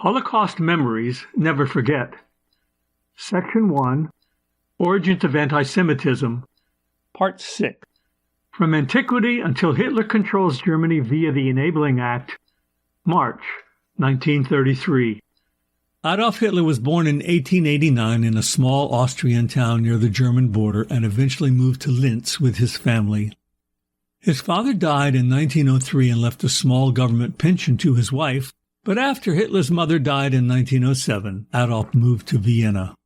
Holocaust Memories, Never Forget. Section 1, Origins of Antisemitism, Part 6. From Antiquity until Hitler Controls Germany via the Enabling Act, March 1933. Adolf Hitler was born in 1889 in a small Austrian town near the German border and eventually moved to Linz with his family. His father died in 1903 and left a small government pension to his wife, but after Hitler's mother died in 1907, Adolf moved to Vienna.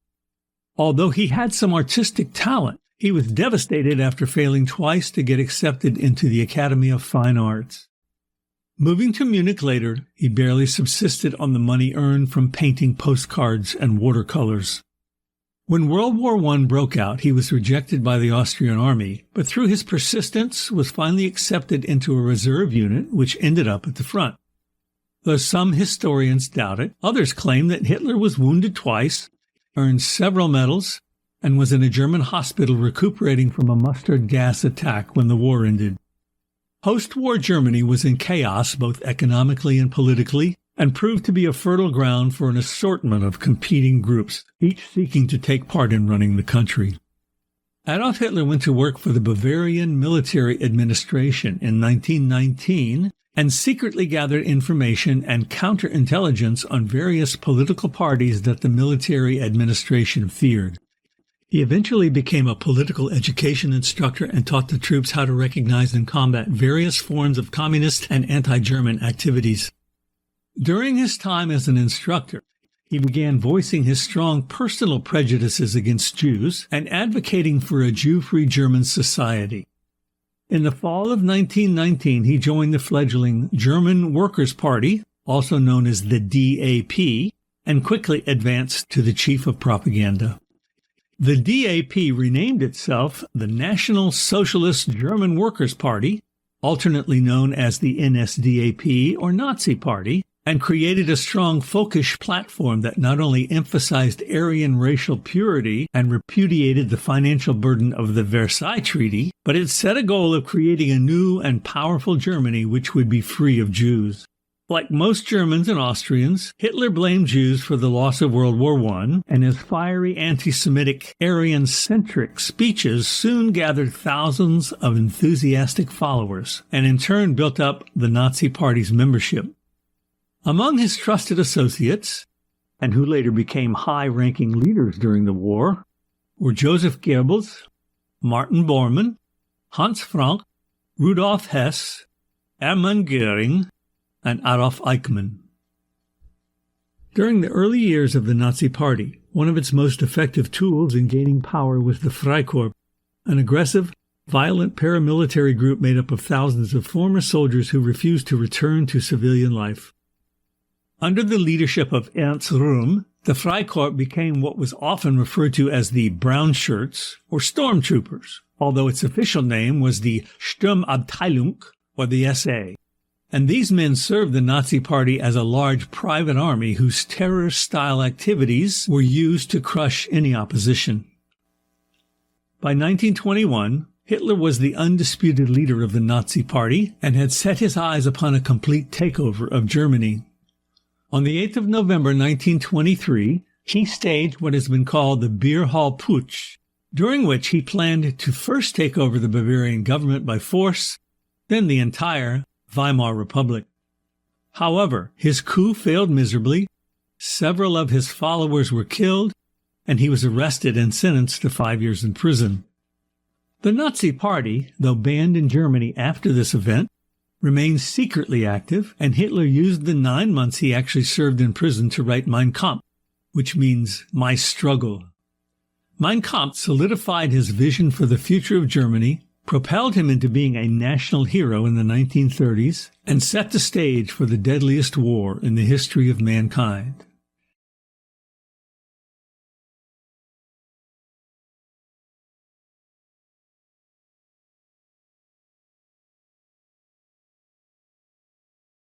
Although he had some artistic talent, he was devastated after failing twice to get accepted into the Academy of Fine Arts. Moving to Munich later, he barely subsisted on the money earned from painting postcards and watercolors. When World War I broke out, he was rejected by the Austrian army, but through his persistence was finally accepted into a reserve unit, which ended up at the front. Though some historians doubt it, others claim that Hitler was wounded twice, earned several medals, and was in a German hospital recuperating from a mustard gas attack when the war ended. Post-war Germany was in chaos both economically and politically, and proved to be a fertile ground for an assortment of competing groups, each seeking to take part in running the country. Adolf Hitler went to work for the Bavarian Military Administration in 1919 and secretly gathered information and counterintelligence on various political parties that the military administration feared. He eventually became a political education instructor and taught the troops how to recognize and combat various forms of communist and anti-German activities. During his time as an instructor, he began voicing his strong personal prejudices against Jews and advocating for a Jew-free German society. In the fall of 1919, he joined the fledgling German Workers' Party, also known as the DAP, and quickly advanced to the chief of propaganda. The DAP renamed itself the National Socialist German Workers' Party, alternately known as the NSDAP or Nazi Party, and created a strong folkish platform that not only emphasized Aryan racial purity and repudiated the financial burden of the Versailles Treaty, but it set a goal of creating a new and powerful Germany which would be free of Jews. Like most Germans and Austrians, Hitler blamed Jews for the loss of World War I, and his fiery anti-Semitic, Aryan-centric speeches soon gathered thousands of enthusiastic followers, and in turn built up the Nazi Party's membership. Among his trusted associates, and who later became high-ranking leaders during the war, were Joseph Goebbels, Martin Bormann, Hans Frank, Rudolf Hess, Hermann Göring, and Adolf Eichmann. During the early years of the Nazi Party, one of its most effective tools in gaining power was the Freikorps, an aggressive, violent paramilitary group made up of thousands of former soldiers who refused to return to civilian life. Under the leadership of Ernst Röhm, the Freikorps became what was often referred to as the Brown Shirts, or Stormtroopers, although its official name was the Sturmabteilung, or the SA. And these men served the Nazi Party as a large private army whose terror-style activities were used to crush any opposition. By 1921, Hitler was the undisputed leader of the Nazi Party and had set his eyes upon a complete takeover of Germany. On the 8th of November 1923, he staged what has been called the Beer Hall Putsch, during which he planned to first take over the Bavarian government by force, then the entire Weimar Republic. However, his coup failed miserably, several of his followers were killed, and he was arrested and sentenced to 5 years in prison. The Nazi Party, though banned in Germany after this event, remained secretly active, and Hitler used the 9 months he actually served in prison to write Mein Kampf, which means My Struggle. Mein Kampf solidified his vision for the future of Germany, propelled him into being a national hero in the 1930s, and set the stage for the deadliest war in the history of mankind.